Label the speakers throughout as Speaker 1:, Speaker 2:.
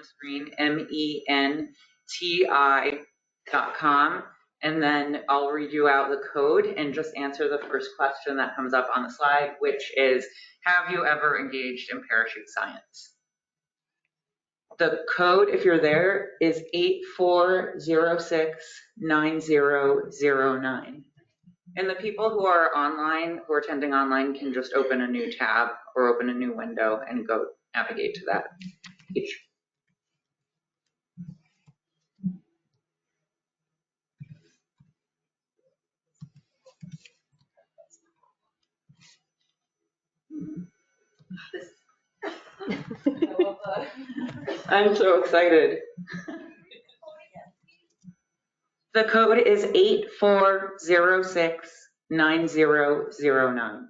Speaker 1: the screen, menti.com, and then I'll read you out the code and just answer the first question that comes up on the slide, which is, have you ever engaged in parachute science? The code, if you're there, is 84069009. And the people who are online, who are attending online, can just open a new tab or open a new window and go navigate to that page. I'm so excited. The code is 84069009.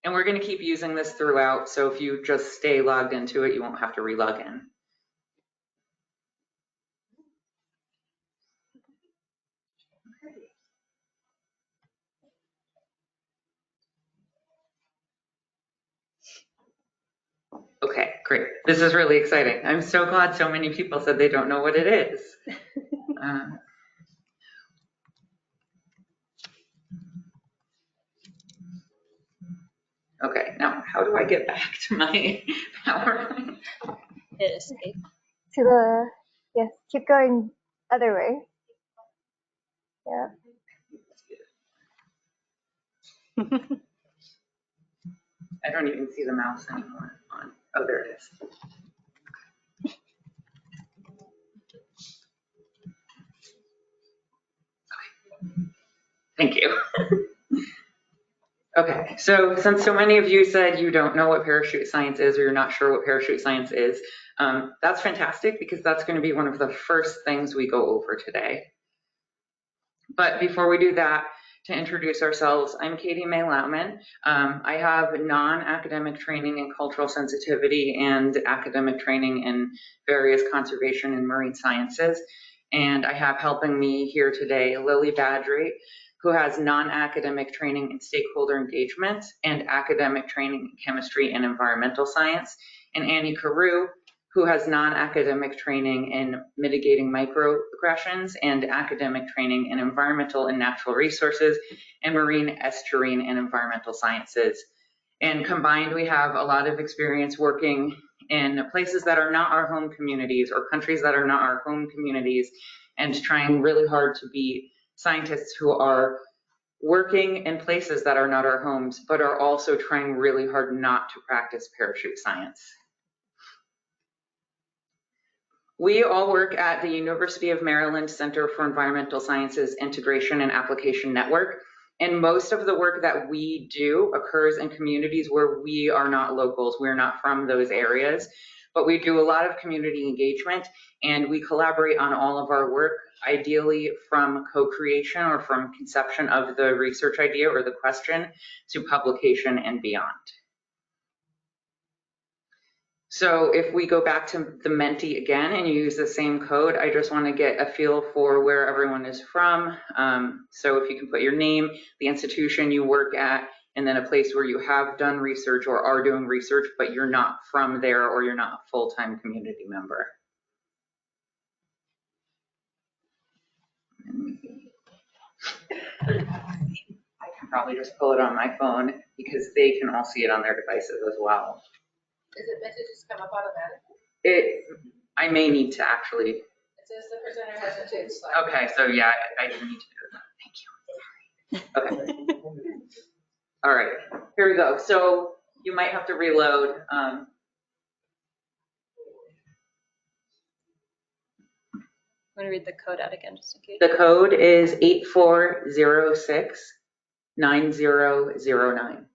Speaker 1: And we're going to keep using this throughout, so if you just stay logged into it, you won't have to re-log in. Okay, great. This is really exciting. I'm so glad so many people said they don't know what it is. Okay, now how do I get back to my PowerPoint?
Speaker 2: Hit escape.
Speaker 3: To the, yes, keep going other way. Yeah.
Speaker 1: I don't even see the mouse anymore. Oh, there it is. Thank you. Okay, so since so many of you said you don't know what parachute science is, or you're not sure what parachute science is, that's fantastic, because that's going to be one of the first things we go over today. But before we do that, to introduce ourselves, I'm Katie Mae Lautman. I have non-academic training in cultural sensitivity and academic training in various conservation and marine sciences. And I have helping me here today Lily Badry, who has non-academic training in stakeholder engagement and academic training in chemistry and environmental science, and Annie Carew, who has non-academic training in mitigating microaggressions and academic training in environmental and natural resources and marine, estuarine, and environmental sciences. And combined, we have a lot of experience working in places that are not our home communities, or countries that are not our home communities, and trying really hard to be scientists who are working in places that are not our homes, but are also trying really hard not to practice parachute science. We all work at the University of Maryland Center for Environmental Sciences Integration and Application Network, and most of the work that we do occurs in communities where we are not locals, we're not from those areas, but we do a lot of community engagement, and we collaborate on all of our work, ideally from co-creation or from conception of the research idea or the question to publication and beyond. So if we go back to the Menti again and you use the same code, I just want to get a feel for where everyone is from. So if you can put your name, the institution you work at, and then a place where you have done research or are doing research, but you're not from there or you're not a full-time community member. I can probably just pull it on my phone because they can all see it on their devices as well.
Speaker 4: Is it meant to just come up automatically?
Speaker 1: I may need to actually.
Speaker 4: It says the presenter has to take slide.
Speaker 1: Okay, so yeah, I do need to do that. Thank you. Okay. All right, here we go. So you might have to reload.
Speaker 2: Want to read the code out again, just in case?
Speaker 1: The code is 84069009.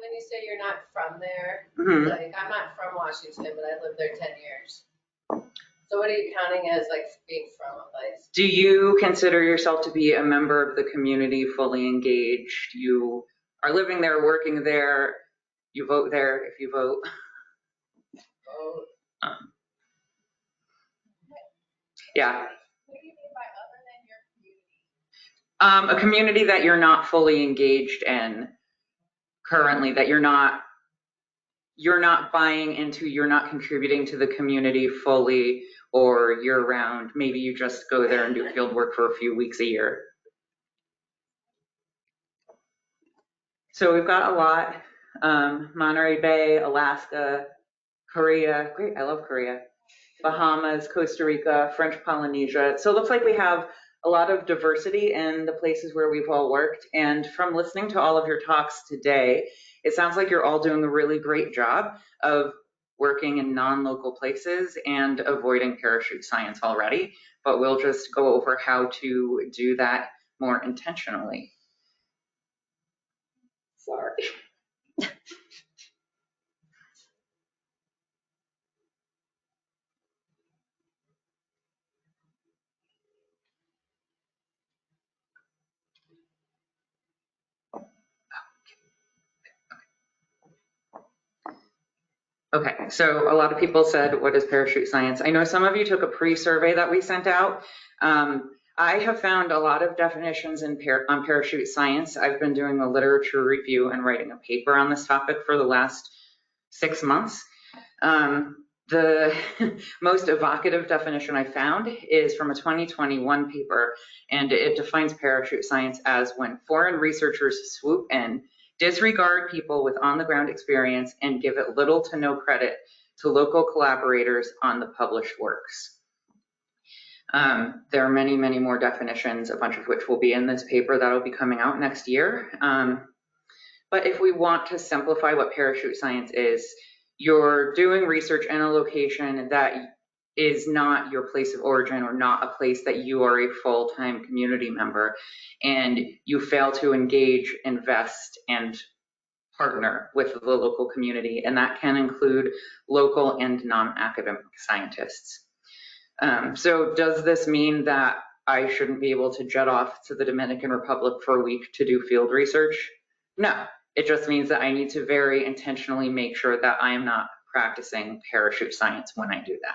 Speaker 4: When you say you're not from there, like I'm not from Washington, but I lived there 10 years. So what are you counting as like being from a place?
Speaker 1: Do you consider yourself to be a member of the community, fully engaged? You are living there, working there, you vote there if you vote?
Speaker 4: Vote.
Speaker 1: Yeah.
Speaker 4: What do you mean by other than your community?
Speaker 1: A community that you're not fully engaged in. currently, that you're not buying into, you're not contributing to the community fully or year round. Maybe you just go there and do field work for a few weeks a year. So we've got a lot. Monterey Bay, Alaska, Korea, great, I love Korea, Bahamas, Costa Rica, French Polynesia. So it looks like we have a lot of diversity in the places where we've all worked. And from listening to all of your talks today, it sounds like you're all doing a really great job of working in non-local places and avoiding parachute science already, but we'll just go over how to do that more intentionally. Sorry. Okay, so a lot of people said, what is parachute science? I know some of you took a pre-survey that we sent out. I have found a lot of definitions on parachute science. I've been doing a literature review and writing a paper on this topic for the last 6 months. The most evocative definition I found is from a 2021 paper, and it defines parachute science as when foreign researchers swoop in, disregard people with on-the-ground experience, and give it little to no credit to local collaborators on the published works. There are many, many more definitions, a bunch of which will be in this paper that will be coming out next year. But if we want to simplify what parachute science is, you're doing research in a location that is not your place of origin or not a place that you are a full-time community member, and you fail to engage, invest, and partner with the local community, and that can include local and non-academic scientists. So does this mean that I shouldn't be able to jet off to the Dominican Republic for a week to do field research? No. It just means that I need to very intentionally make sure that I am not practicing parachute science when I do that.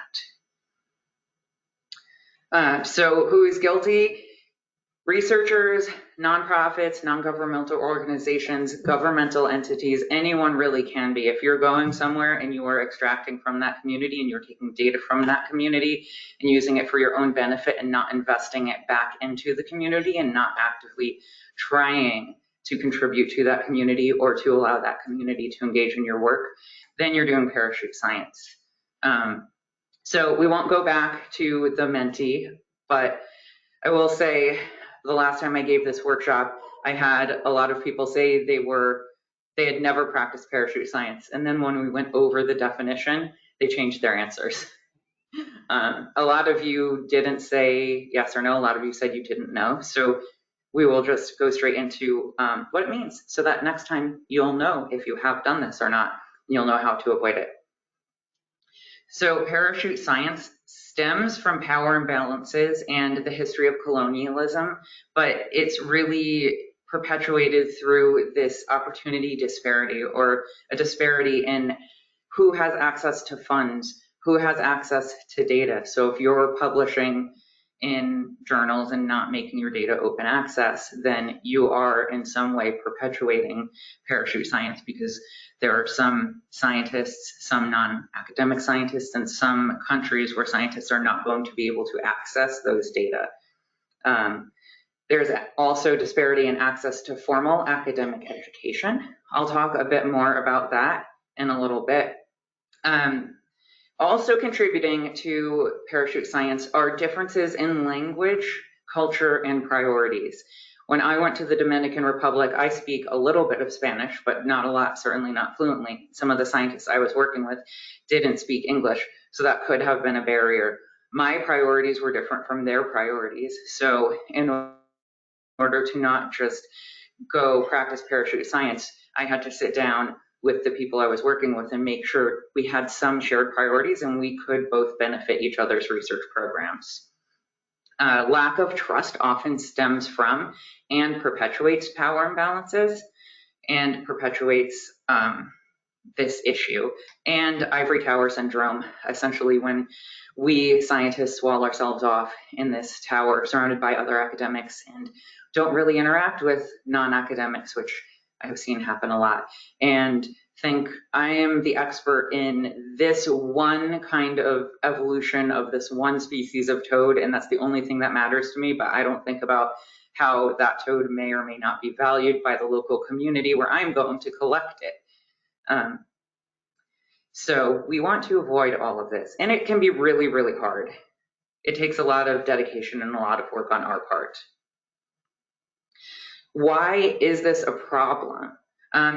Speaker 1: So who is guilty? Researchers, nonprofits, non-governmental organizations, governmental entities, anyone really can be. If you're going somewhere and you are extracting from that community and you're taking data from that community and using it for your own benefit and not investing it back into the community and not actively trying to contribute to that community or to allow that community to engage in your work, then you're doing parachute science. So we won't go back to the Menti, but I will say the last time I gave this workshop, I had a lot of people say they had never practiced parachute science. And then when we went over the definition, they changed their answers. A lot of you didn't say yes or no. A lot of you said you didn't know. So we will just go straight into what it means so that next time you'll know if you have done this or not. You'll know how to avoid it. So parachute science stems from power imbalances and the history of colonialism, but it's really perpetuated through this opportunity disparity, or a disparity in who has access to funds, who has access to data. So if you're publishing in journals and not making your data open access, then you are in some way perpetuating parachute science, because there are some scientists, some non-academic scientists, and some countries where scientists are not going to be able to access those data. There's also disparity in access to formal academic education. I'll talk a bit more about that in a little bit. Also contributing to parachute science are differences in language, culture, and priorities. When I went to the Dominican Republic, I speak a little bit of Spanish, but not a lot, certainly not fluently. Some of the scientists I was working with didn't speak English, so that could have been a barrier. My priorities were different from their priorities. So in order to not just go practice parachute science, I had to sit down with the people I was working with and make sure we had some shared priorities and we could both benefit each other's research programs. Lack of trust often stems from and perpetuates power imbalances and perpetuates this issue. And ivory tower syndrome, essentially when we scientists wall ourselves off in this tower surrounded by other academics and don't really interact with non-academics, which I've seen happen a lot, and think I am the expert in this one kind of evolution of this one species of toad, and that's the only thing that matters to me, but I don't think about how that toad may or may not be valued by the local community where I'm going to collect it. So we want to avoid all of this, and it can be really, really hard. It takes a lot of dedication and a lot of work on our part. Why is this a problem?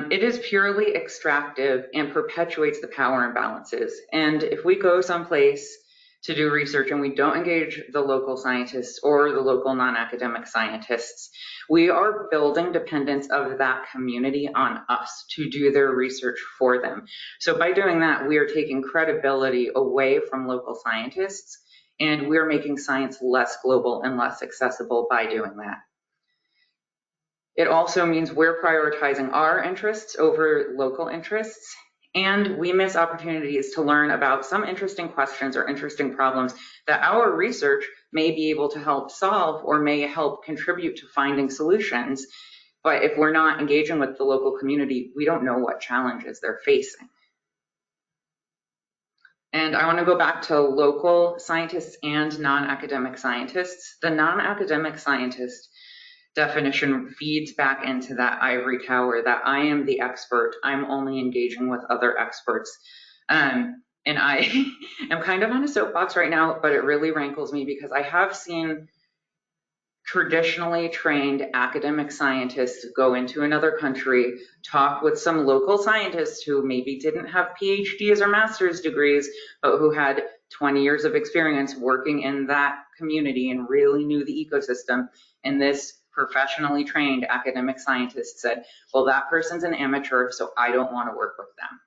Speaker 1: It is purely extractive and perpetuates the power imbalances. And if we go someplace to do research and we don't engage the local scientists or the local non-academic scientists, we are building dependence of that community on us to do their research for them. So by doing that, we are taking credibility away from local scientists, and we're making science less global and less accessible by doing that. It also means we're prioritizing our interests over local interests, and we miss opportunities to learn about some interesting questions or interesting problems that our research may be able to help solve or may help contribute to finding solutions. But if we're not engaging with the local community, we don't know what challenges they're facing. And I want to go back to local scientists and non-academic scientists. The non-academic scientist definition feeds back into that ivory tower that I am the expert, I'm only engaging with other experts. And I am kind of on a soapbox right now, but it really rankles me because I have seen traditionally trained academic scientists go into another country, talk with some local scientists who maybe didn't have PhDs or master's degrees, but who had 20 years of experience working in that community and really knew the ecosystem. And this professionally trained academic scientist said, well, that person's an amateur, so I don't want to work with them.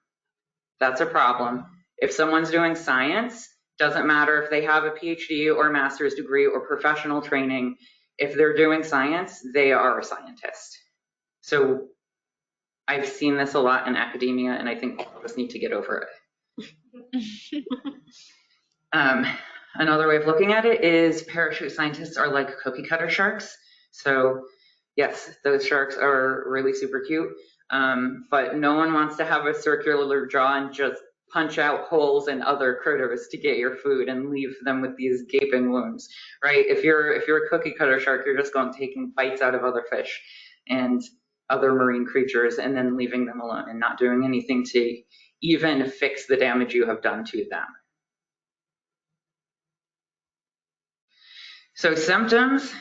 Speaker 1: That's a problem. If someone's doing science, doesn't matter if they have a PhD or a master's degree or professional training, if they're doing science, they are a scientist. So I've seen this a lot in academia, and I think all of us need to get over it. Another way of looking at it is parachute scientists are like cookie cutter sharks. So yes, those sharks are really super cute, but no one wants to have a circular jaw and just punch out holes in other critters to get your food and leave them with these gaping wounds, right? If you're a cookie cutter shark, you're just going taking bites out of other fish and other marine creatures and then leaving them alone and not doing anything to even fix the damage you have done to them. So symptoms.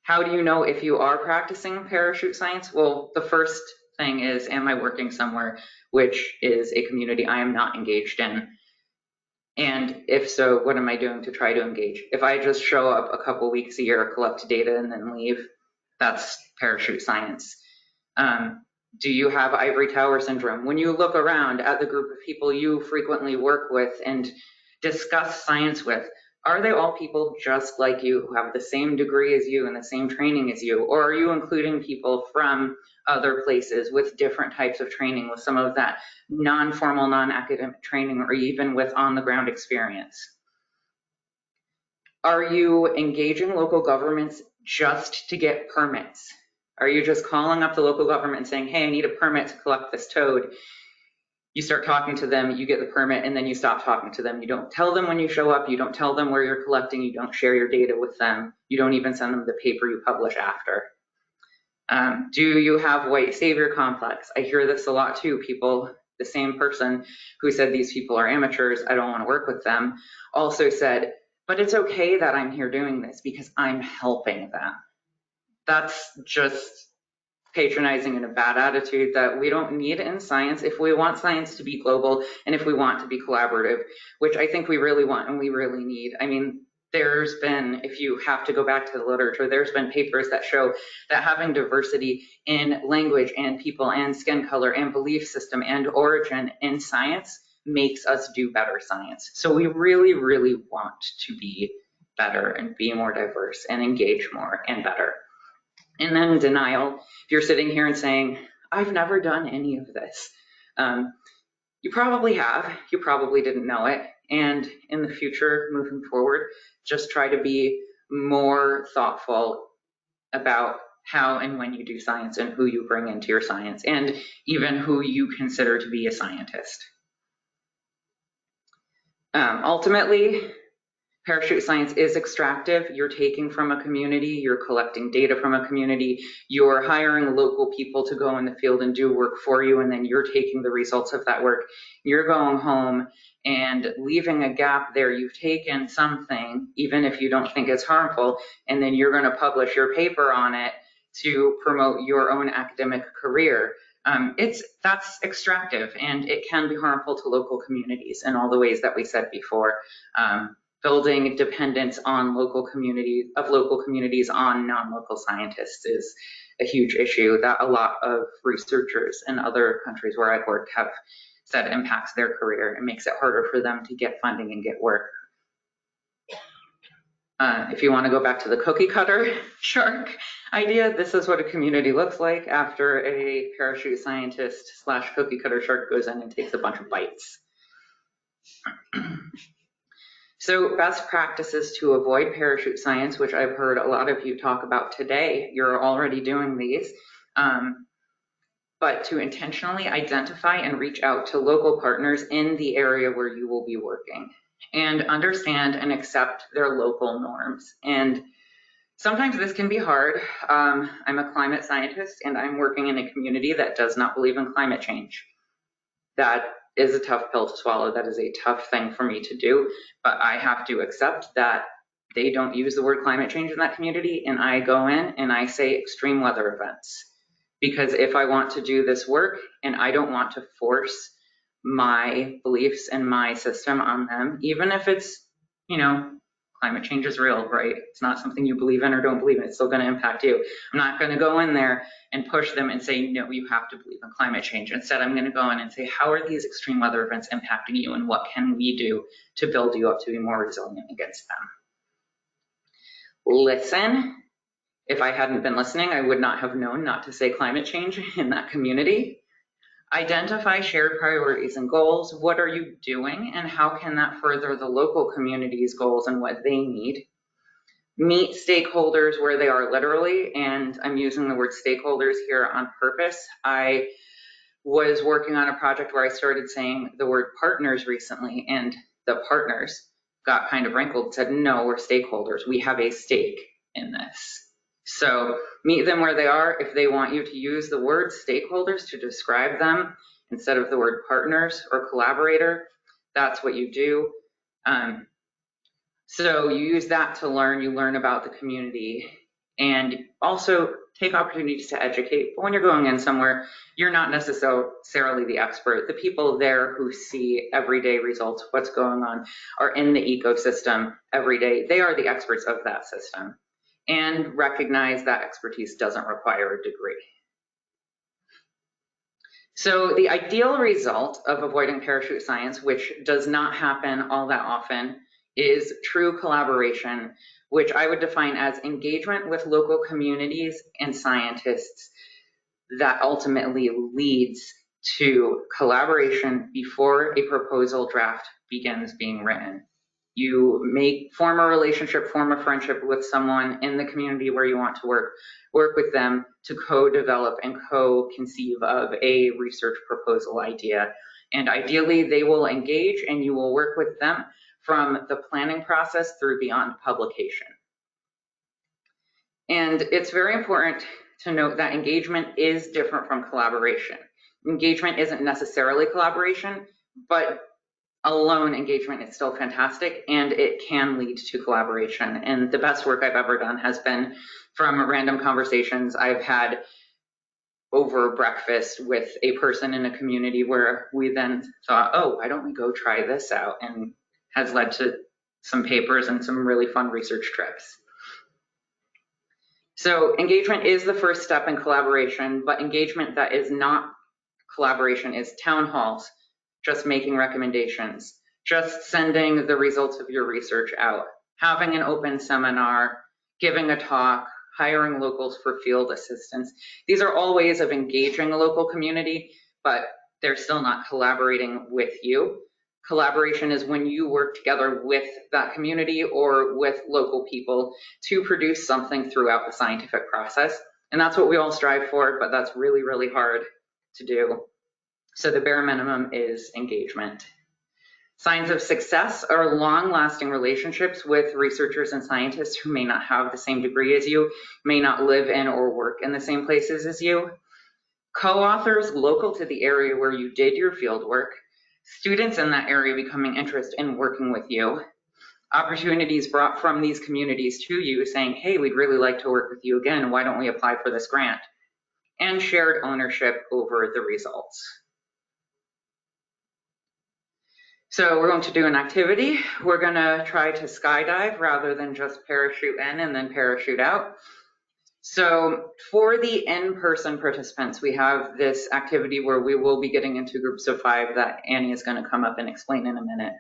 Speaker 1: How do you know if you are practicing parachute science? Well, the first thing is, am I working somewhere which is a community I am not engaged in? And if so, what am I doing to try to engage? If I just show up a couple weeks a year, collect data, and then leave, that's parachute science. Do you have ivory tower syndrome? When you look around at the group of people you frequently work with and discuss science with, are they all people just like you who have the same degree as you and the same training as you? Or are you including people from other places with different types of training, with some of that non-formal, non-academic training, or even with on-the-ground experience? Are you engaging local governments just to get permits? Are you just calling up the local government and saying, hey, I need a permit to collect this toad? You start talking to them, you get the permit, and then you stop talking to them. You don't tell them when you show up, you don't tell them where you're collecting, you don't share your data with them, you don't even send them the paper you publish after. Do you have white savior complex? I hear this a lot too. People, the same person who said these people are amateurs, I don't want to work with them, also said, but it's okay that I'm here doing this because I'm helping them. That's just patronizing and a bad attitude that we don't need in science if we want science to be global and if we want to be collaborative, which I think we really want and we really need. I mean, there's been, if you have to go back to the literature, there's been papers that show that having diversity in language and people and skin color and belief system and origin in science makes us do better science. So we really, really want to be better and be more diverse and engage more and better. And then denial. If you're sitting here and saying, I've never done any of this, you probably have, you probably didn't know it. And in the future, moving forward, just try to be more thoughtful about how and when you do science and who you bring into your science, and even who you consider to be a scientist. Ultimately, parachute science is extractive. You're taking from a community, you're collecting data from a community, you're hiring local people to go in the field and do work for you, and then you're taking the results of that work. You're going home and leaving a gap there. You've taken something, even if you don't think it's harmful, and then you're going to publish your paper on it to promote your own academic career. That's extractive, and it can be harmful to local communities in all the ways that we said before. Building dependence on local communities on non-local scientists is a huge issue that a lot of researchers in other countries where I've worked have said impacts their career and makes it harder for them to get funding and get work. If you want to go back to the cookie cutter shark idea, this is what a community looks like after a parachute scientist / cookie cutter shark goes in and takes a bunch of bites. So best practices to avoid parachute science, which I've heard a lot of you talk about today, you're already doing these, but to intentionally identify and reach out to local partners in the area where you will be working and understand and accept their local norms. And sometimes this can be hard. I'm a climate scientist and I'm working in a community that does not believe in climate change. That is a tough pill to swallow. That is a tough thing for me to do, but I have to accept that they don't use the word climate change in that community, and I go in and I say extreme weather events. Because if I want to do this work and I don't want to force my beliefs and my system on them, even if it's, climate change is real, right? It's not something you believe in or don't believe in. It's still going to impact you. I'm not going to go in there and push them and say, no, you have to believe in climate change. Instead, I'm going to go in and say, how are these extreme weather events impacting you, and what can we do to build you up to be more resilient against them? Listen. If I hadn't been listening, I would not have known not to say climate change in that community. Identify shared priorities and goals. What are you doing, and how can that further the local community's goals and what they need? Meet stakeholders where they are literally, and I'm using the word stakeholders here on purpose. I was working on a project where I started saying the word partners recently, and the partners got kind of wrinkled and said, no, we're stakeholders. We have a stake in this. So meet them where they are. If they want you to use the word stakeholders to describe them instead of the word partners or collaborator, that's what you do. So you use that to learn. You learn about the community and also take opportunities to educate. But when you're going in somewhere, you're not necessarily the expert. The people there who see everyday results, what's going on, are in the ecosystem every day. They are the experts of that system. And recognize that expertise doesn't require a degree. So the ideal result of avoiding parachute science, which does not happen all that often, is true collaboration, which I would define as engagement with local communities and scientists that ultimately leads to collaboration before a proposal draft begins being written. You form a relationship, form a friendship with someone in the community where you want to work with them to co-develop and co-conceive of a research proposal idea. And ideally, they will engage and you will work with them from the planning process through beyond publication. And it's very important to note that engagement is different from collaboration. Engagement isn't necessarily collaboration, but alone engagement is still fantastic, and it can lead to collaboration. And the best work I've ever done has been from random conversations I've had over breakfast with a person in a community where we then thought, oh, why don't we go try this out? And has led to some papers and some really fun research trips. So engagement is the first step in collaboration, but engagement that is not collaboration is town halls, just making recommendations, just sending the results of your research out, having an open seminar, giving a talk, hiring locals for field assistance. These are all ways of engaging a local community, but they're still not collaborating with you. Collaboration is when you work together with that community or with local people to produce something throughout the scientific process. And that's what we all strive for, but that's really, really hard to do. So the bare minimum is engagement. Signs of success are long-lasting relationships with researchers and scientists who may not have the same degree as you, may not live in or work in the same places as you. Co-authors local to the area where you did your field work. Students in that area becoming interested in working with you. Opportunities brought from these communities to you saying, hey, we'd really like to work with you again. Why don't we apply for this grant? And shared ownership over the results. So we're going to do an activity. We're going to try to skydive rather than just parachute in and then parachute out. So for the in-person participants, we have this activity where we will be getting into groups of 5 that Annie is going to come up and explain in a minute.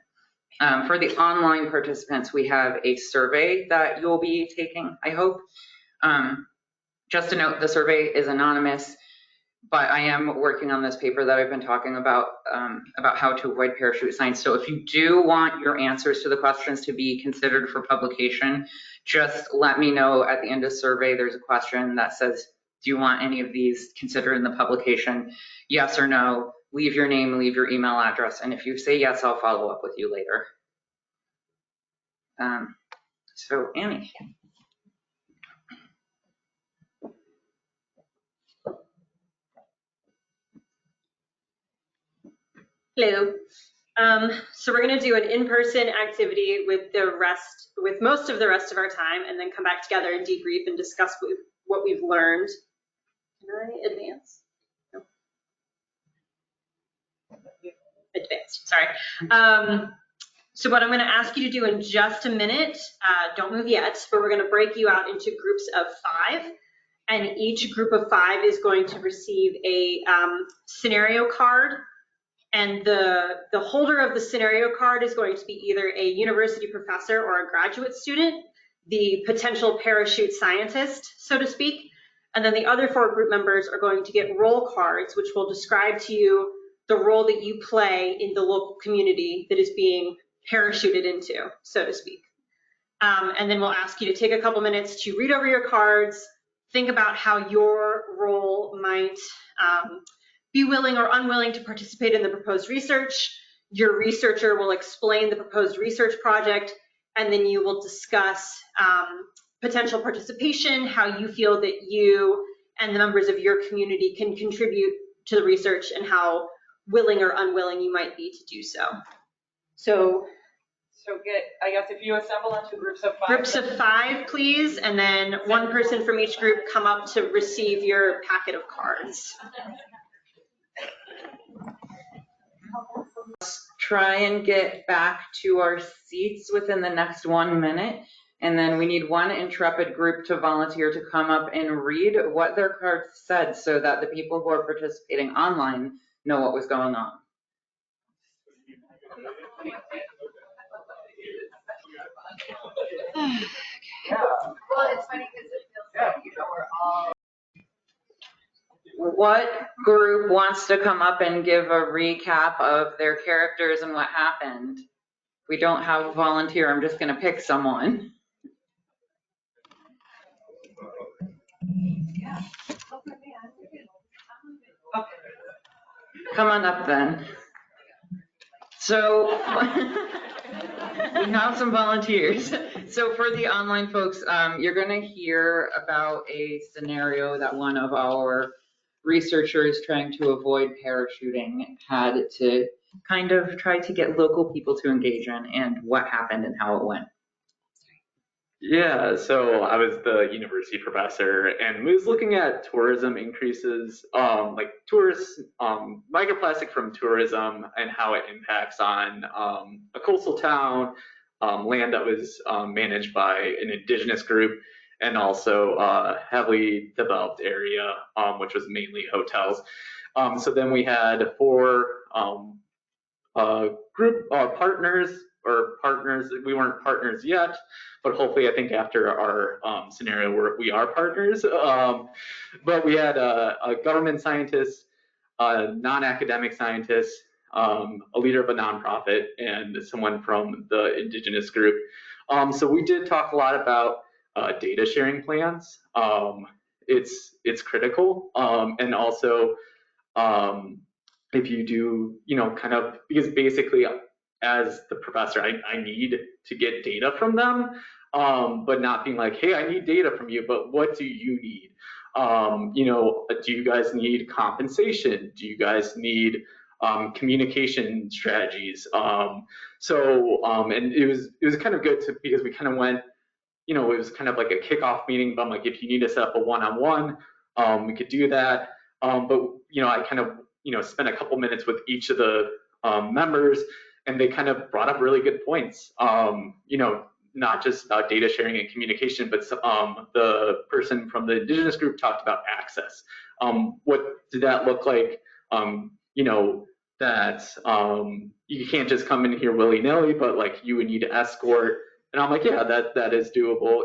Speaker 1: For the online participants, we have a survey that you'll be taking, I hope. Just to note, the survey is anonymous, but I am working on this paper that I've been talking about how to avoid parachute science. So if you do want your answers to the questions to be considered for publication, just let me know at the end of the survey. There's a question that says, do you want any of these considered in the publication? Yes or no. Leave your name, leave your email address. And if you say yes, I'll follow up with you later. So Annie.
Speaker 2: Hello. So we're going to do an in-person activity with most of the rest of our time, and then come back together and debrief and discuss what we've learned. Can I advance? No. Advanced, sorry. So what I'm going to ask you to do in just a minute, don't move yet, but we're going to break you out into groups of 5. And each group of 5 is going to receive a scenario card. And the holder of the scenario card is going to be either a university professor or a graduate student, the potential parachute scientist, so to speak. And then the other 4 group members are going to get role cards, which will describe to you the role that you play in the local community that is being parachuted into, so to speak. And then we'll ask you to take a couple minutes to read over your cards, think about how your role might be willing or unwilling to participate in the proposed research. Your researcher will explain the proposed research project, and then you will discuss potential participation, how you feel that you and the members of your community can contribute to the research, and how willing or unwilling you might be to do so. So
Speaker 1: I guess if you assemble into groups of 5.
Speaker 2: Groups of 5, please, and then one person from each group come up to receive your packet of cards.
Speaker 1: Try and get back to our seats within the next 1 minute. And then we need one intrepid group to volunteer to come up and read what their cards said so that the people who are participating online know what was going on.
Speaker 4: Well, it's funny because it feels like, we're all.
Speaker 1: What group wants to come up and give a recap of their characters and what happened? We don't have a volunteer. I'm just going to pick someone. Come on up then. So we have some volunteers. So for the online folks, you're going to hear about a scenario that one of our researchers trying to avoid parachuting had to kind of try to get local people to engage in, and what happened and how it went.
Speaker 5: Yeah, so I was the university professor, and we was looking at tourism increases, like tourists, microplastic from tourism and how it impacts on a coastal town, land that was managed by an indigenous group, and also a heavily developed area, which was mainly hotels. So then we had 4 group partners, we weren't partners yet, but hopefully I think after our scenario we are partners. But we had a government scientist, a non-academic scientist, a leader of a nonprofit, and someone from the indigenous group. So we did talk a lot about data sharing plans. it's critical. And also, if you do, kind of, because basically as the professor, I need to get data from them, but not being like, hey, I need data from you, but what do you need? Do you guys need compensation? Do you guys need communication strategies? And it was kind of good because we kind of went, it was kind of like a kickoff meeting, but I'm like, if you need to set up a one-on-one, we could do that. But I kind of, spent a couple minutes with each of the members, and they kind of brought up really good points. Not just about data sharing and communication, but the person from the Indigenous group talked about access. What did that look like? That you can't just come in here willy-nilly, but like you would need to escort. And I'm like, yeah, that is doable.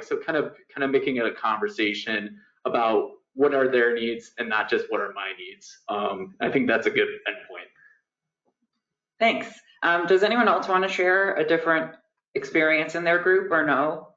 Speaker 5: So kind of making it a conversation about what are their needs and not just what are my needs. I think that's a good endpoint.
Speaker 1: Thanks. Does anyone else want to share a different experience in their group or no?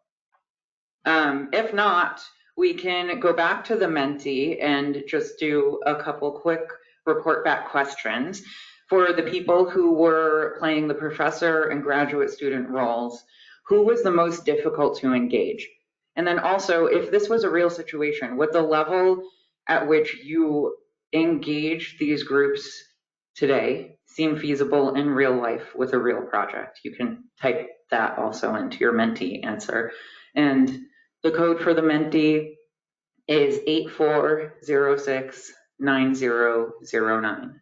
Speaker 1: If not, we can go back to the Menti and just do a couple quick report back questions. For the people who were playing the professor and graduate student roles, who was the most difficult to engage? And then also, if this was a real situation, would the level at which you engage these groups today seem feasible in real life with a real project? You can type that also into your Menti answer. And the code for the Menti is 84069009.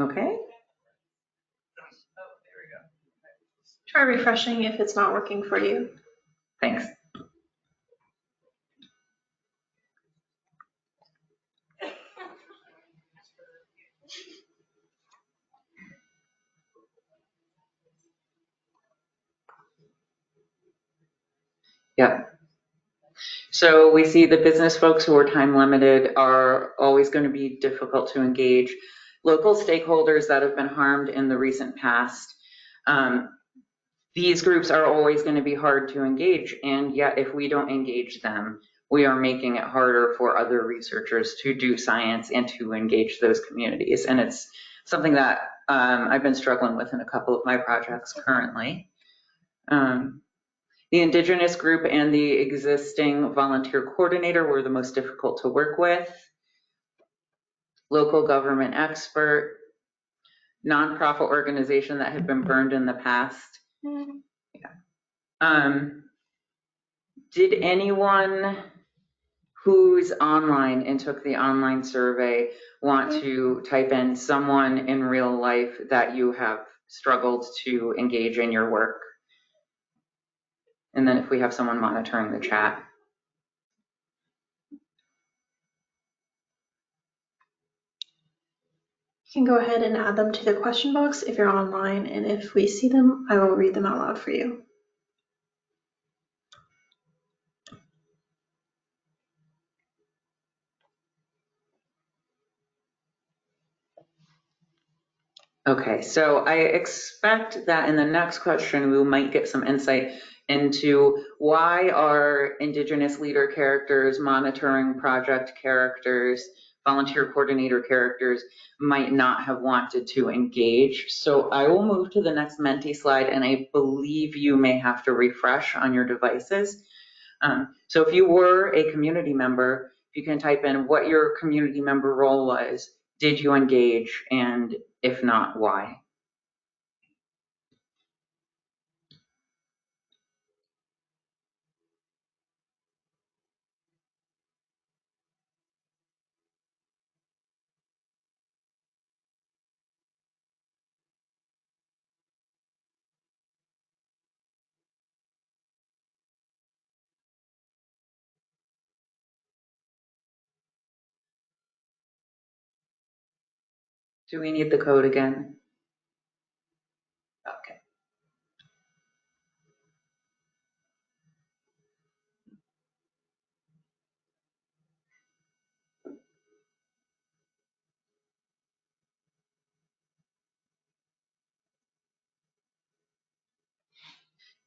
Speaker 1: Okay.
Speaker 2: Try refreshing if it's not working for you.
Speaker 1: Thanks. Yeah. So we see the business folks who are time limited are always going to be difficult to engage. Local stakeholders that have been harmed in the recent past, these groups are always going to be hard to engage, and yet if we don't engage them, we are making it harder for other researchers to do science and to engage those communities. And it's something that I've been struggling with in a couple of my projects currently. The Indigenous group and the existing volunteer coordinator were the most difficult to work with. Local government expert, nonprofit organization that had been burned in the past. Yeah. Did anyone who's online and took the online survey want to type in someone in real life that you have struggled to engage in your work? And then if we have someone monitoring the chat.
Speaker 2: You can go ahead and add them to the question box if you're online, and if we see them, I will read them out loud for you.
Speaker 1: Okay, so I expect that in the next question, we might get some insight into why are Indigenous leader characters, monitoring project characters, volunteer coordinator characters might not have wanted to engage. So I will move to the next Menti slide, and I believe you may have to refresh on your devices. So if you were a community member, you can type in what your community member role was, did you engage, and if not, why? Do we need the code again? Okay.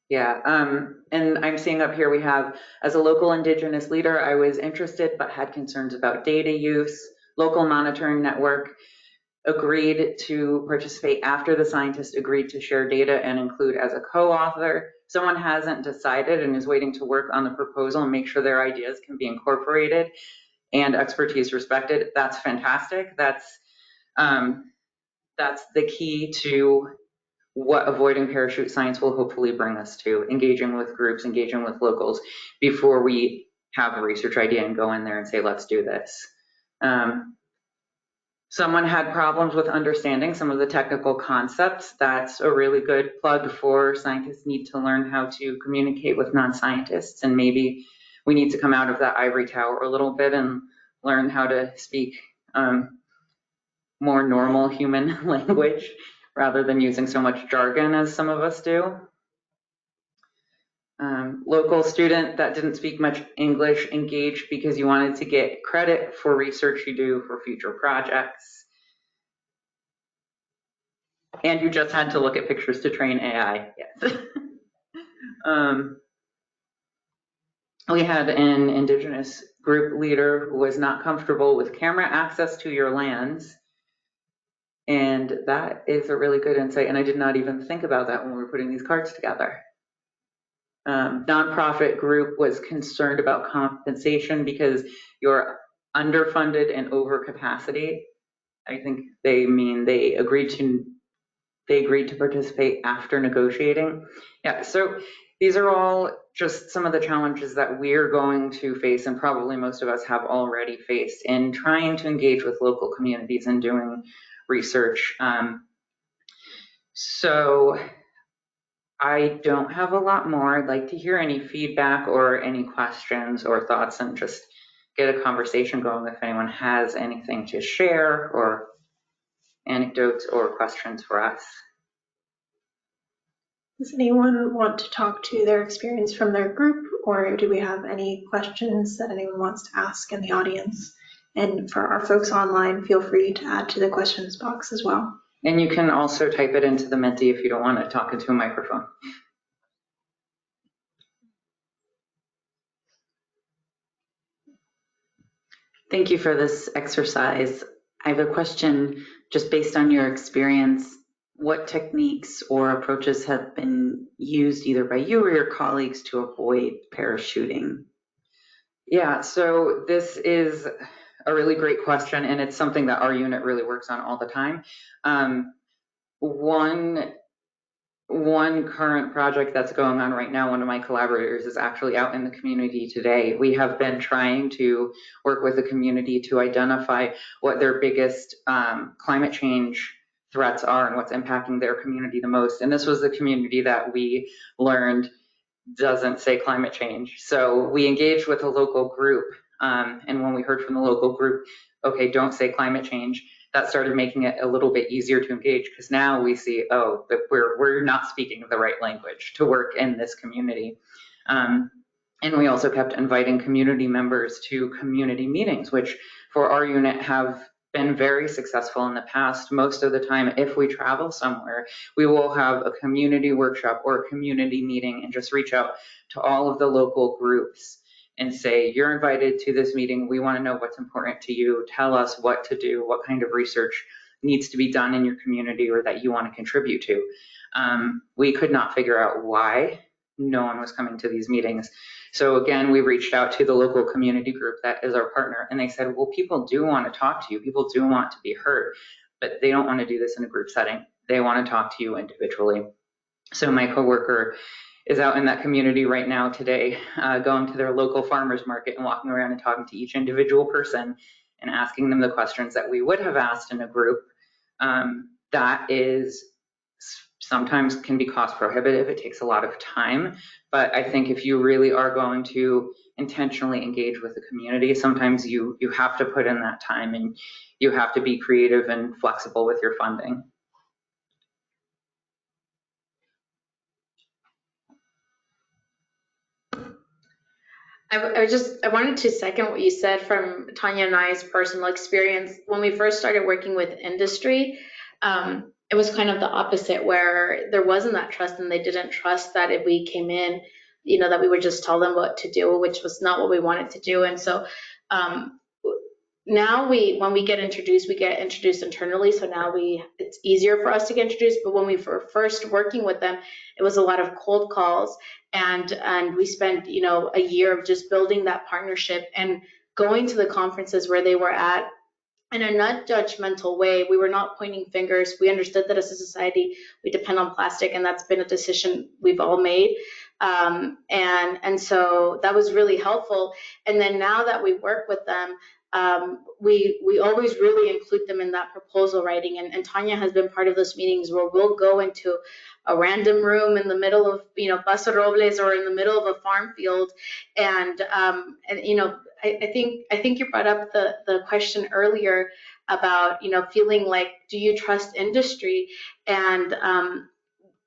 Speaker 1: Yeah, and I'm seeing up here we have, as a local Indigenous leader, I was interested but had concerns about data use. Local monitoring network agreed to participate after the scientist agreed to share data and include as a co-author. Someone hasn't decided and is waiting to work on the proposal and make sure their ideas can be incorporated and expertise respected. That's fantastic. That's the key to what avoiding parachute science will hopefully bring us to, engaging with groups, engaging with locals before we have a research idea and go in there and say, let's do this. Someone had problems with understanding some of the technical concepts. That's a really good plug for scientists need to learn how to communicate with non-scientists, and maybe we need to come out of that ivory tower a little bit and learn how to speak more normal human language rather than using so much jargon as some of us do. Local student that didn't speak much English engaged because you wanted to get credit for research you do for future projects. And you just had to look at pictures to train AI, yes. We had an Indigenous group leader who was not comfortable with camera access to your lands. And that is a really good insight. And I did not even think about that when we were putting these cards together. Nonprofit group was concerned about compensation because you're underfunded and over capacity. I think they mean they agreed to participate after negotiating. Yeah, so these are all just some of the challenges that we're going to face, and probably most of us have already faced in trying to engage with local communities and doing research. So I don't have a lot more. I'd like to hear any feedback or any questions or thoughts and just get a conversation going if anyone has anything to share or anecdotes or questions for us.
Speaker 6: Does anyone want to talk to their experience from their group, or do we have any questions that anyone wants to ask in the audience? And for our folks online, feel free to add to the questions box as well.
Speaker 1: And you can also type it into the Menti if you don't want to talk into a microphone.
Speaker 7: Thank you for this exercise. I have a question just based on your experience. What techniques or approaches have been used either by you or your colleagues to avoid parachuting?
Speaker 1: Yeah, so this is a really great question, and it's something that our unit really works on all the time. One current project that's going on right now, one of my collaborators is actually out in the community today. We have been trying to work with the community to identify what their biggest climate change threats are and what's impacting their community the most. And this was the community that we learned doesn't say climate change. So we engaged with a local group. And when we heard from the local group, okay, don't say climate change, that started making it a little bit easier to engage, because now we see, oh, that we're not speaking the right language to work in this community. And we also kept inviting community members to community meetings, which for our unit have been very successful in the past. Most of the time, if we travel somewhere, we will have a community workshop or a community meeting and just reach out to all of the local groups and say, you're invited to this meeting. We want to know what's important to you. Tell us what to do, what kind of research needs to be done in your community or that you want to contribute to. We could not figure out why no one was coming to these meetings. So again, we reached out to the local community group that is our partner, and they said, well, people do want to talk to you. People do want to be heard, but they don't want to do this in a group setting. They want to talk to you individually. So my coworker is out in that community right now today, going to their local farmers market and walking around and talking to each individual person and asking them the questions that we would have asked in a group. That is sometimes can be cost prohibitive. It takes a lot of time, but I think if you really are going to intentionally engage with the community, sometimes you have to put in that time and you have to be creative and flexible with your funding.
Speaker 8: I wanted to second what you said from Tanya and I's personal experience. When we first started working with industry, it was kind of the opposite, where there wasn't that trust, and they didn't trust that if we came in, that we would just tell them what to do, which was not what we wanted to do. And so now when we get introduced internally. So now it's easier for us to get introduced. But when we were first working with them, it was a lot of cold calls, and we spent, a year of just building that partnership and going to the conferences where they were at in a not judgmental way. We were not pointing fingers. We understood that as a society, we depend on plastic, and that's been a decision we've all made. And so that was really helpful. And then now that we work with them, we always really include them in that proposal writing. And Tanya has been part of those meetings where we'll go into a random room in the middle of, Paso Robles, or in the middle of a farm field. And I think you brought up the question earlier about, feeling like, do you trust industry? And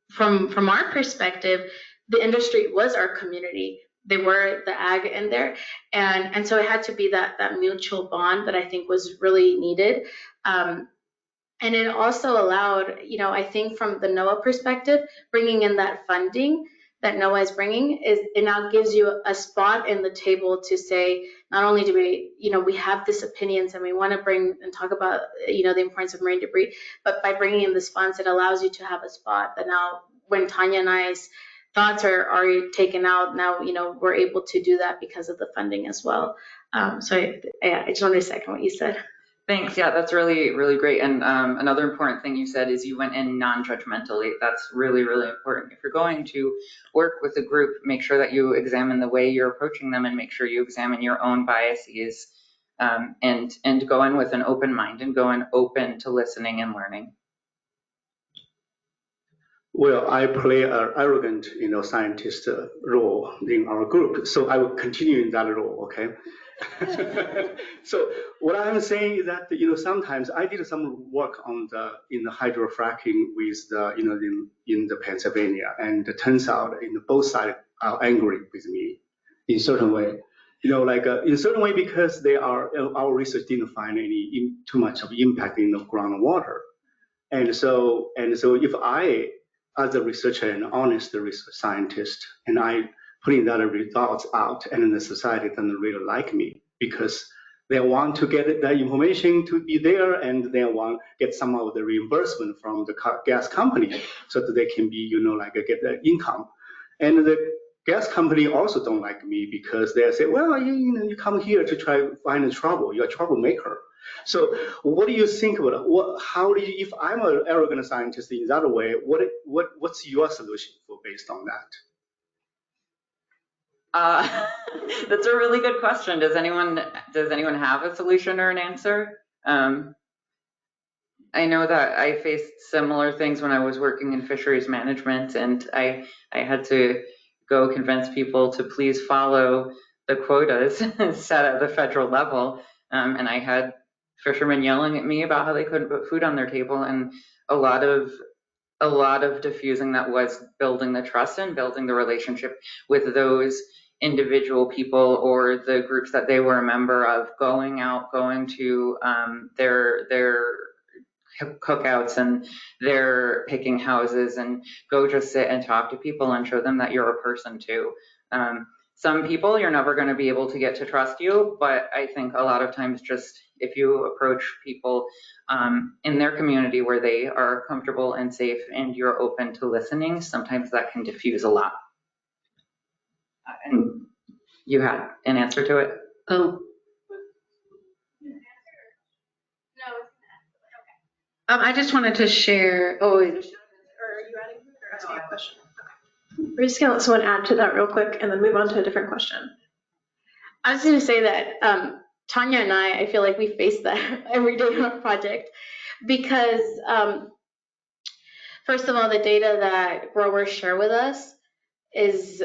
Speaker 8: from our perspective, the industry was our community. They were the ag in there. And so it had to be that mutual bond that I think was really needed. And it also allowed, I think from the NOAA perspective, bringing in that funding that NOAA is bringing, it now gives you a spot in the table to say, not only do we, we have these opinions and we want to bring and talk about, the importance of marine debris, but by bringing in this funds, it allows you to have a spot that now, when Tanya and I's thoughts are taken out, now, we're able to do that because of the funding as well. So I just wanted to second what you said.
Speaker 1: Thanks. Yeah, that's really, really great. And another important thing you said is you went in non-judgmentally. That's really, really important. If you're going to work with a group, make sure that you examine the way you're approaching them, and make sure you examine your own biases, and go in with an open mind, and go in open to listening and learning.
Speaker 9: Well, I play an arrogant, scientist role in our group, so I will continue in that role. Okay. So what I'm saying is that, sometimes I did some work in the hydrofracking with in the Pennsylvania, and it turns out both sides are angry with me in certain way. In certain way, because our research didn't find too much of impact in the groundwater, and so if I, as a researcher and honest research scientist, and I putting that results out, and then the society doesn't really like me, because they want to get that information to be there, and they want to get some of the reimbursement from the gas company, so that they can be, get the income. And the gas company also don't like me, because they say, well, you come here to try to find a trouble. You're a troublemaker. So what do you think about it? How do you, if I'm an arrogant scientist in that way, what's your solution based on that?
Speaker 1: That's a really good question. Does anyone have a solution or an answer? I know that I faced similar things when I was working in fisheries management, and I had to go convince people to please follow the quotas set at the federal level. And I had fishermen yelling at me about how they couldn't put food on their table, and a lot of diffusing that was building the trust and building the relationship with those individual people or the groups that they were a member of, going to their cookouts and their picking houses, and go just sit and talk to people and show them that you're a person too. Some people you're never going to be able to get to trust you, but I think a lot of times, just if you approach people in their community where they are comfortable and safe and you're open to listening, sometimes that can diffuse a lot. And you had an answer to it?
Speaker 8: Oh.
Speaker 10: I just wanted to share. Oh,
Speaker 6: Or are you adding or asking a question? Okay. We're just gonna let someone add to that real quick and then move on to a different question.
Speaker 8: I was going to say that Tanya and I feel like we face that every day on our project, because first of all, the data that growers share with us is,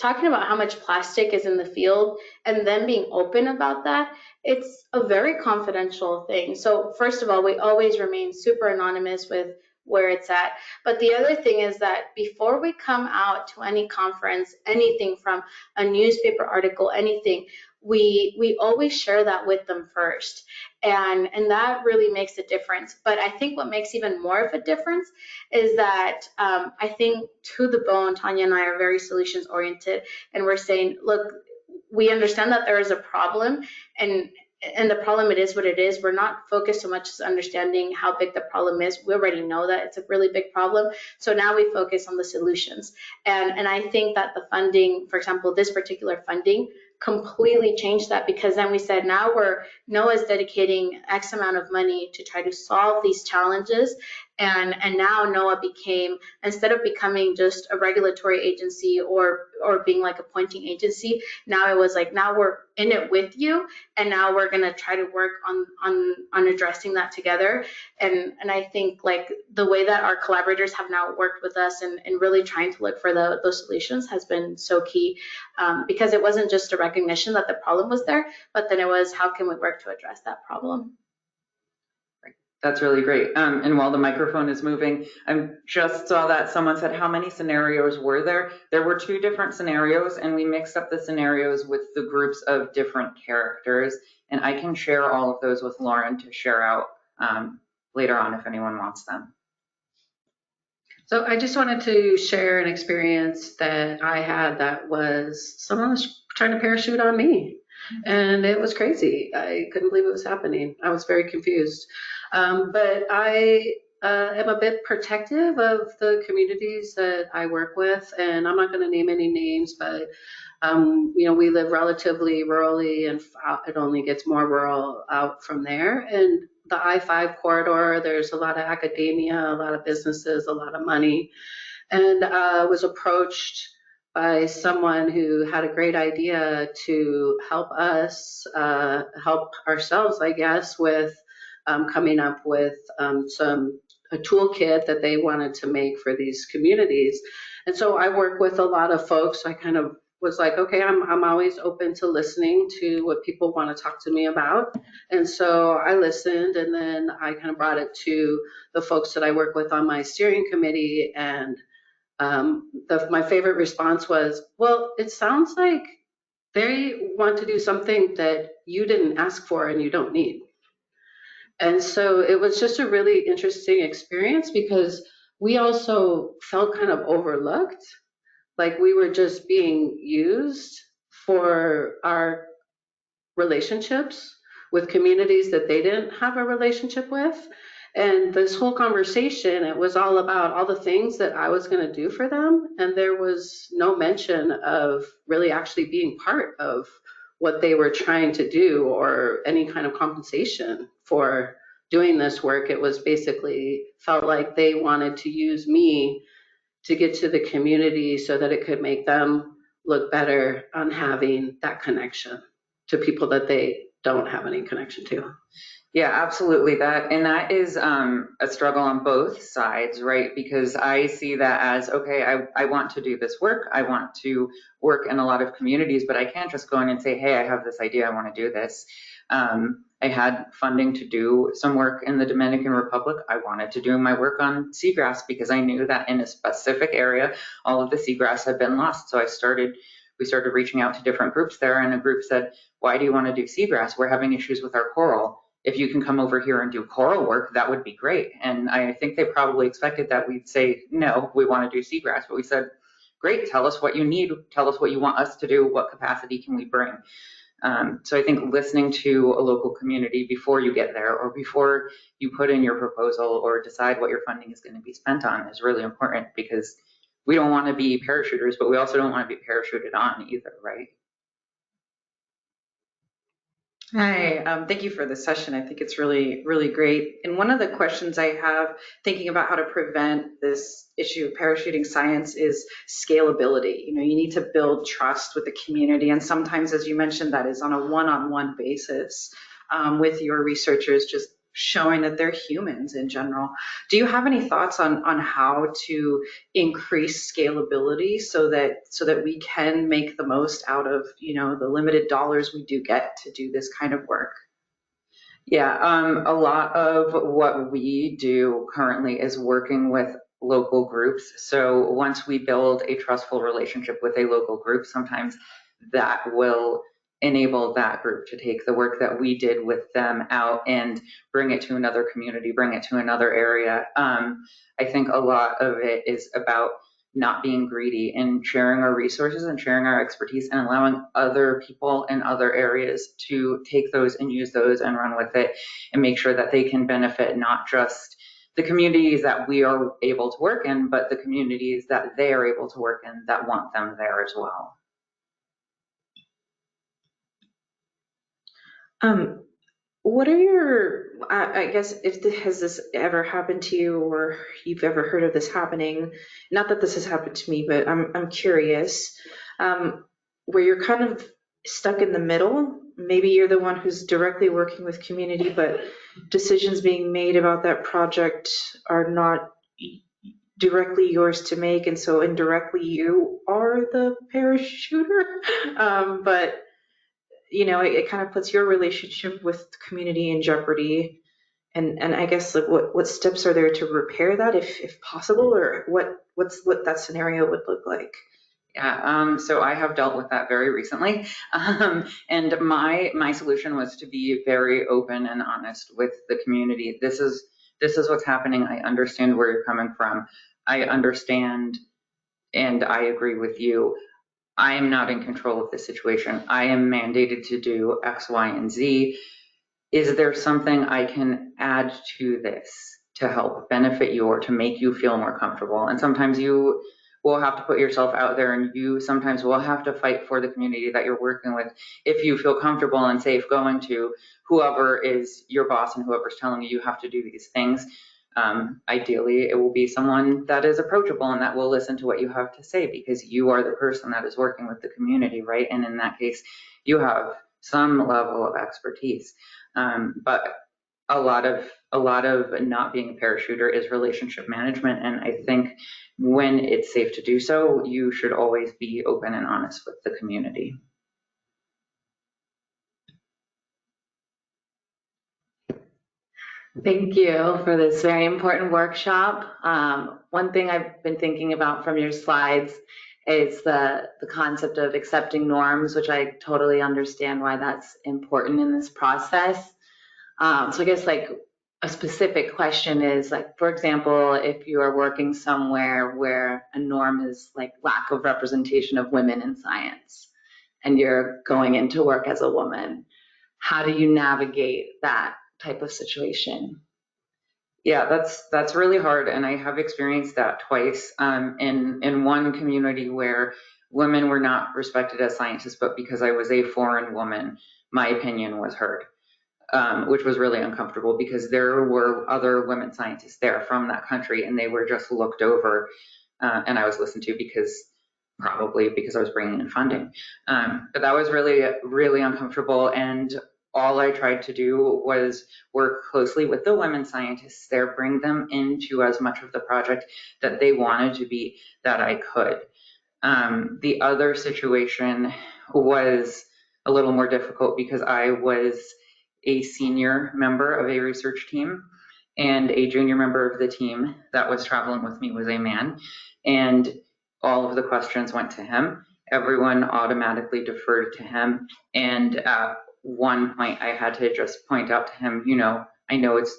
Speaker 8: talking about how much plastic is in the field and then being open about that, it's a very confidential thing. So first of all, we always remain super anonymous with where it's at. But the other thing is that before we come out to any conference, anything from a newspaper article, anything, we always share that with them first. And that really makes a difference. But I think what makes even more of a difference is that I think to the bone, Tanya and I are very solutions oriented, and we're saying, look, we understand that there is a problem, and the problem, it is what it is. We're not focused so much as understanding how big the problem is. We already know that it's a really big problem. So now we focus on the solutions. And I think that the funding, for example, this particular funding completely changed that, because then we said, now NOAA's dedicating X amount of money to try to solve these challenges. And now NOAA became, instead of becoming just a regulatory agency or being like a pointing agency, now it was like, now we're in it with you, and now we're going to try to work on addressing that together. And I think like the way that our collaborators have now worked with us and really trying to look for those solutions has been so key, because it wasn't just a recognition that the problem was there, but then it was, how can we work to address that problem?
Speaker 1: That's really great. And while the microphone is moving, I just saw that someone said, how many scenarios were there? There were 2 different scenarios, and we mixed up the scenarios with the groups of different characters. And I can share all of those with Lauren to share out later on if anyone wants them.
Speaker 10: So I just wanted to share an experience that I had that was, someone was trying to parachute on me. And it was crazy. I couldn't believe it was happening. I was very confused. But I am a bit protective of the communities that I work with. And I'm not going to name any names, but we live relatively rurally, and it only gets more rural out from there. And the I-5 corridor, there's a lot of academia, a lot of businesses, a lot of money. And was approached by someone who had a great idea to help us, help ourselves, I guess, with coming up with a toolkit that they wanted to make for these communities. And so I work with a lot of folks. I kind of was like, okay, I'm always open to listening to what people want to talk to me about. And so I listened, and then I kind of brought it to the folks that I work with on my steering committee. And my favorite response was, well, it sounds like they want to do something that you didn't ask for and you don't need. And so it was just a really interesting experience, because we also felt kind of overlooked, like we were just being used for our relationships with communities that they didn't have a relationship with. And this whole conversation, it was all about all the things that I was going to do for them. And there was no mention of really actually being part of what they were trying to do or any kind of compensation for doing this work. It was basically felt like they wanted to use me to get to the community so that it could make them look better on having that connection to people that they don't have any connection to.
Speaker 1: Yeah, absolutely. That is a struggle on both sides, right? Because I see that as, okay, I want to do this work. I want to work in a lot of communities, but I can't just go in and say, hey, I have this idea, I want to do this. I had funding to do some work in the Dominican Republic. I wanted to do my work on seagrass because I knew that in a specific area, all of the seagrass had been lost. So we started reaching out to different groups there, and a group said, why do you want to do seagrass? We're having issues with our coral. If you can come over here and do coral work, that would be great. And I think they probably expected that we'd say, no, we want to do seagrass. But we said, great, tell us what you need. Tell us what you want us to do. What capacity can we bring? So I think listening to a local community before you get there, or before you put in your proposal or decide what your funding is going to be spent on, is really important, because we don't want to be parachuters, but we also don't want to be parachuted on either, right?
Speaker 11: Hi, thank you for this session. I think it's really, really great. And one of the questions I have thinking about how to prevent this issue of parachuting science is scalability. You know, you need to build trust with the community. And sometimes, as you mentioned, that is on a one-on-one basis with your researchers, just showing that they're humans in general. Do you have any thoughts on how to increase scalability so that we can make the most out of, you know, the limited dollars we do get to do this kind of work?
Speaker 1: Yeah, a lot of what we do currently is working with local groups. So once we build a trustful relationship with a local group, sometimes that will enable that group to take the work that we did with them out and bring it to another community, bring it to another area. I think a lot of it is about not being greedy and sharing our resources and sharing our expertise and allowing other people in other areas to take those and use those and run with it and make sure that they can benefit not just the communities that we are able to work in, but the communities that they are able to work in that want them there as well.
Speaker 11: What are your, I guess, if has this ever happened to you or you've ever heard of this happening? Not that this has happened to me, but I'm curious, where you're kind of stuck in the middle. Maybe you're the one who's directly working with community, but decisions being made about that project are not directly yours to make, and so indirectly you are the parachuter. But it kind of puts your relationship with the community in jeopardy. And I guess like what steps are there to repair that if possible, or what that scenario would look like?
Speaker 1: Yeah, so I have dealt with that very recently. And my solution was to be very open and honest with the community. This is what's happening. I understand where you're coming from. I understand and I agree with you. I am not in control of the situation. I am mandated to do X, Y, and Z. Is there something I can add to this to help benefit you or to make you feel more comfortable? And sometimes you will have to put yourself out there, and you sometimes will have to fight for the community that you're working with if you feel comfortable and safe going to whoever is your boss and whoever's telling you have to do these things. Ideally, it will be someone that is approachable and that will listen to what you have to say, because you are the person that is working with the community, right? And in that case, you have some level of expertise. But a lot of not being a parachuter is relationship management, and I think when it's safe to do so, you should always be open and honest with the community.
Speaker 7: Thank you for this very important workshop. One thing I've been thinking about from your slides is the concept of accepting norms, which I totally understand why that's important in this process. So I guess like a specific question is like, for example, if you are working somewhere where a norm is like lack of representation of women in science and you're going into work as a woman, how do you navigate that type of situation?
Speaker 1: Yeah, that's really hard, and I have experienced that twice in one community where women were not respected as scientists, but because I was a foreign woman, my opinion was heard, which was really uncomfortable because there were other women scientists there from that country, and they were just looked over, and I was listened to probably because I was bringing in funding. But that was really, really uncomfortable, and all I tried to do was work closely with the women scientists there, bring them into as much of the project that they wanted to be that I could. The other situation was a little more difficult because I was a senior member of a research team, and a junior member of the team that was traveling with me was a man, and all of the questions went to him. Everyone automatically deferred to him, and at one point I had to just point out to him, I know it's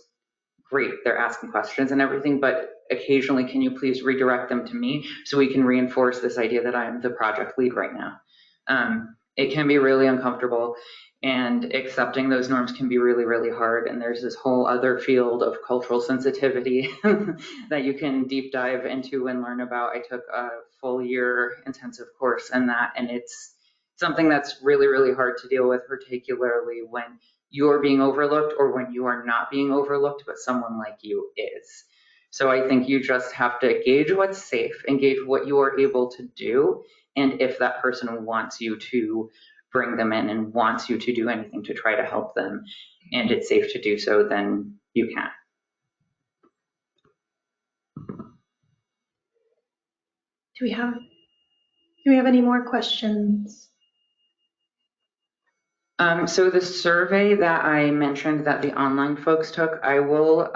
Speaker 1: great, they're asking questions and everything, but occasionally can you please redirect them to me so we can reinforce this idea that I am the project lead right now. It can be really uncomfortable, and accepting those norms can be really, really hard. And there's this whole other field of cultural sensitivity that you can deep dive into and learn about. I took a full year intensive course in that, and it's something that's really, really hard to deal with, particularly when you're being overlooked or when you are not being overlooked, but someone like you is. So I think you just have to gauge what's safe and gauge what you are able to do. And if that person wants you to bring them in and wants you to do anything to try to help them, and it's safe to do so, then you can.
Speaker 6: Do we have any more questions?
Speaker 1: So the survey that I mentioned that the online folks took, I will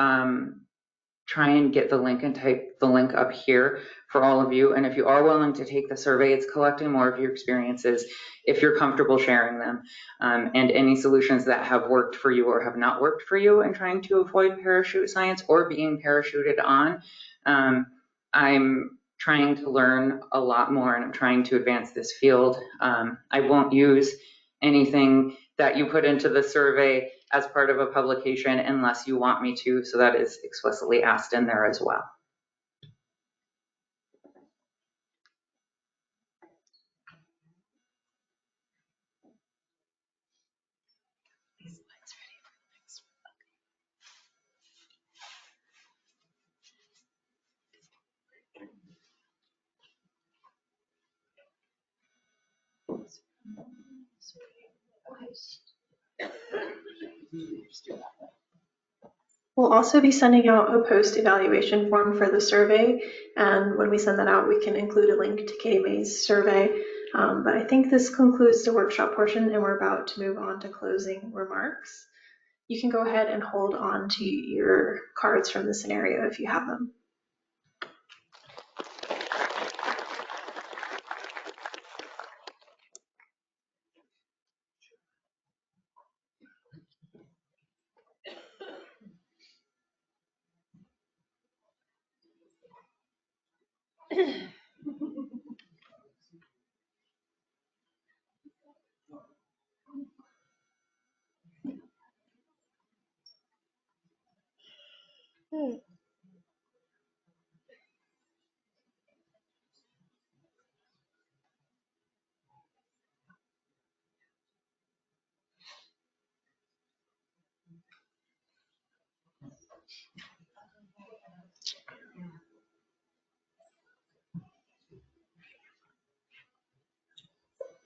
Speaker 1: try and get the link and type the link up here for all of you. And if you are willing to take the survey, it's collecting more of your experiences if you're comfortable sharing them, and any solutions that have worked for you or have not worked for you in trying to avoid parachute science or being parachuted on. I'm trying to learn a lot more, and I'm trying to advance this field. I won't use anything that you put into the survey as part of a publication unless you want me to, so that is explicitly asked in there as well.
Speaker 6: We'll also be sending out a post-evaluation form for the survey, and when we send that out, we can include a link to Katie May's survey. But I think this concludes the workshop portion, and we're about to move on to closing remarks. You can go ahead and hold on to your cards from the scenario if you have them.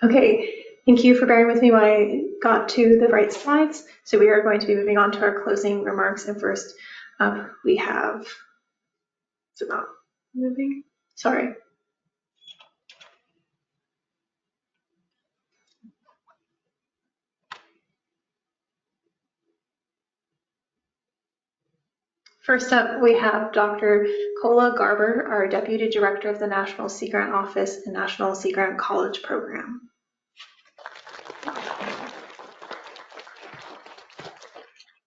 Speaker 6: Okay, thank you for bearing with me while I got to the right slides. So we are going to be moving on to our closing remarks, and first up we have, is it not moving? Sorry. First up, we have Dr. Kola Garber, our Deputy Director of the National Sea Grant Office and National Sea Grant College Program.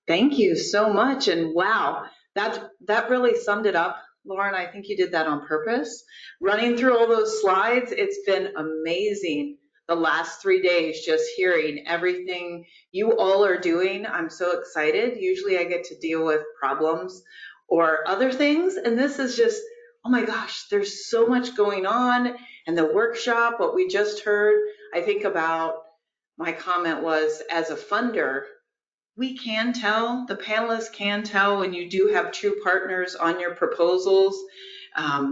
Speaker 11: Thank you so much. And wow, that really summed it up, Lauren. I think you did that on purpose. Running through all those slides, it's been amazing the last 3 days, just hearing everything you all are doing. I'm so excited. Usually I get to deal with problems or other things, and this is just, oh my gosh, there's so much going on. And the workshop, what we just heard, I think about, my comment was, as a funder, we can tell, the panelists can tell when you do have true partners on your proposals.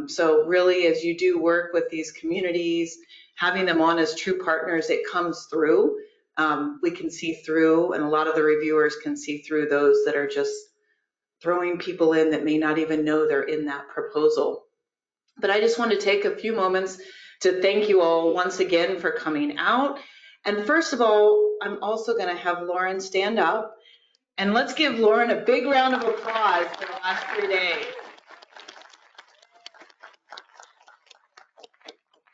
Speaker 11: So really, as you do work with these communities, having them on as true partners, it comes through. We can see through, and a lot of the reviewers can see through those that are just throwing people in that may not even know they're in that proposal. But I just want to take a few moments to thank you all once again for coming out. And first of all, I'm also going to have Lauren stand up. And let's give Lauren a big round of applause for the last 3 days.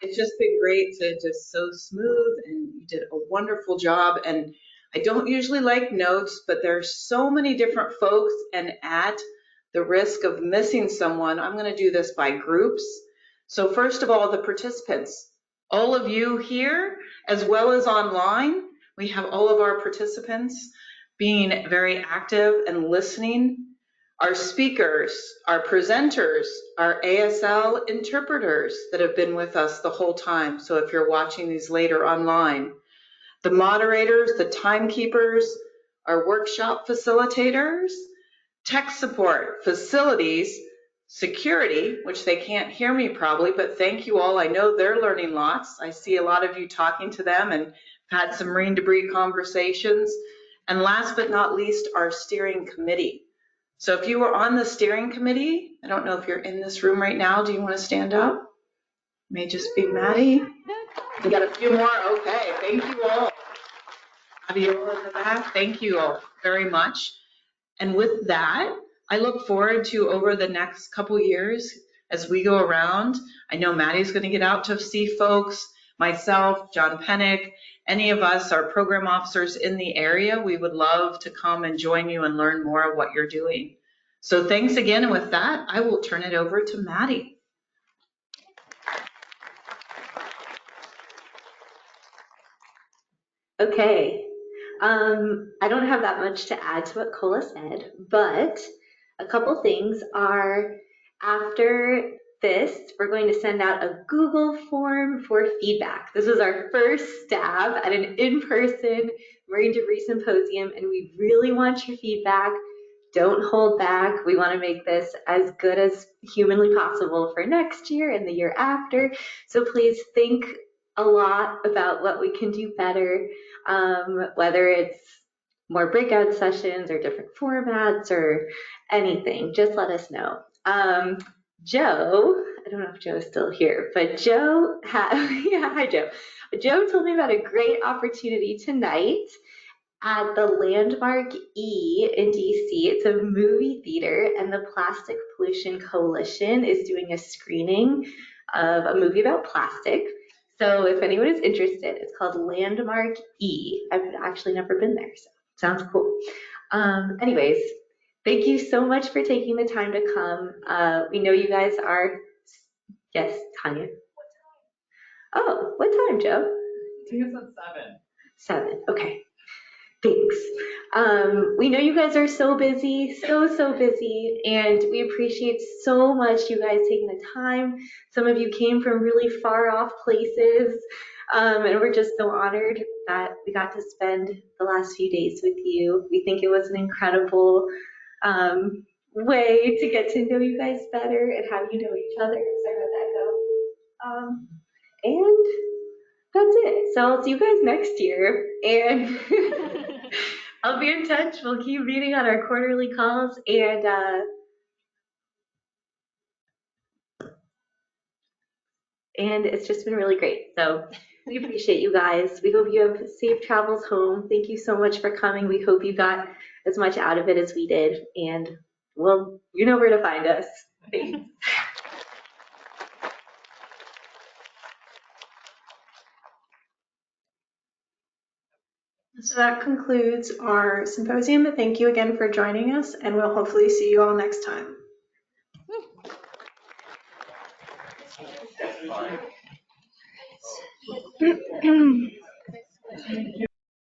Speaker 11: It's just been great to just so smooth, and you did a wonderful job. And I don't usually like notes, but there's so many different folks, and at the risk of missing someone, I'm going to do this by groups. So first of all, the participants, all of you here, as well as online, we have all of our participants being very active and listening. Our speakers, our presenters, our ASL interpreters that have been with us the whole time. So if you're watching these later online, the moderators, the timekeepers, our workshop facilitators, tech support, facilities, security, which they can't hear me probably, but thank you all. I know they're learning lots. I see a lot of you talking to them and had some marine debris conversations. And last but not least, our steering committee. So if you were on the steering committee, I don't know if you're in this room right now. Do you want to stand up? May just be Maddie. We got a few more. Okay, thank you all. Fabiola in the back, thank you all very much. And with that, I look forward to over the next couple years as we go around. I know Maddie's going to get out to see folks, myself, John Pennick, any of us are program officers in the area. We would love to come and join you and learn more of what you're doing. So thanks again. And with that, I will turn it over to Maddie.
Speaker 12: Okay, I don't have that much to add to what Cola said, but a couple things are, after this, we're going to send out a Google form for feedback. This is our first stab at an in-person Marine Debris Symposium, and we really want your feedback. Don't hold back. We want to make this as good as humanly possible for next year and the year after. So please think a lot about what we can do better, whether it's more breakout sessions or different formats or anything. Just let us know. Joe, I don't know if Joe is still here, but Joe yeah, hi Joe. Joe told me about a great opportunity tonight at the Landmark E in DC. It's a movie theater, and the Plastic Pollution Coalition is doing a screening of a movie about plastic. So if anyone is interested, it's called Landmark E. I've actually never been there, so sounds cool. Anyways, thank you so much for taking the time to come. We know you guys are, yes, Tanya. Oh, what time, Joe?
Speaker 5: I think it's at 7.
Speaker 12: 7, okay. Thanks. We know you guys are so busy, so busy, and we appreciate so much you guys taking the time. Some of you came from really far off places, and we're just so honored that we got to spend the last few days with you. We think it was an incredible way to get to know you guys better and have you know each other. Sorry about that, go. And that's it. So I'll see you guys next year, and I'll be in touch. We'll keep meeting on our quarterly calls, and it's just been really great. So we appreciate you guys. We hope you have safe travels home. Thank you so much for coming. We hope you got as much out of it as we did, and well, you know where to find us. Thanks.
Speaker 6: So that concludes our symposium. Thank you again for joining us, and we'll hopefully see you all next time.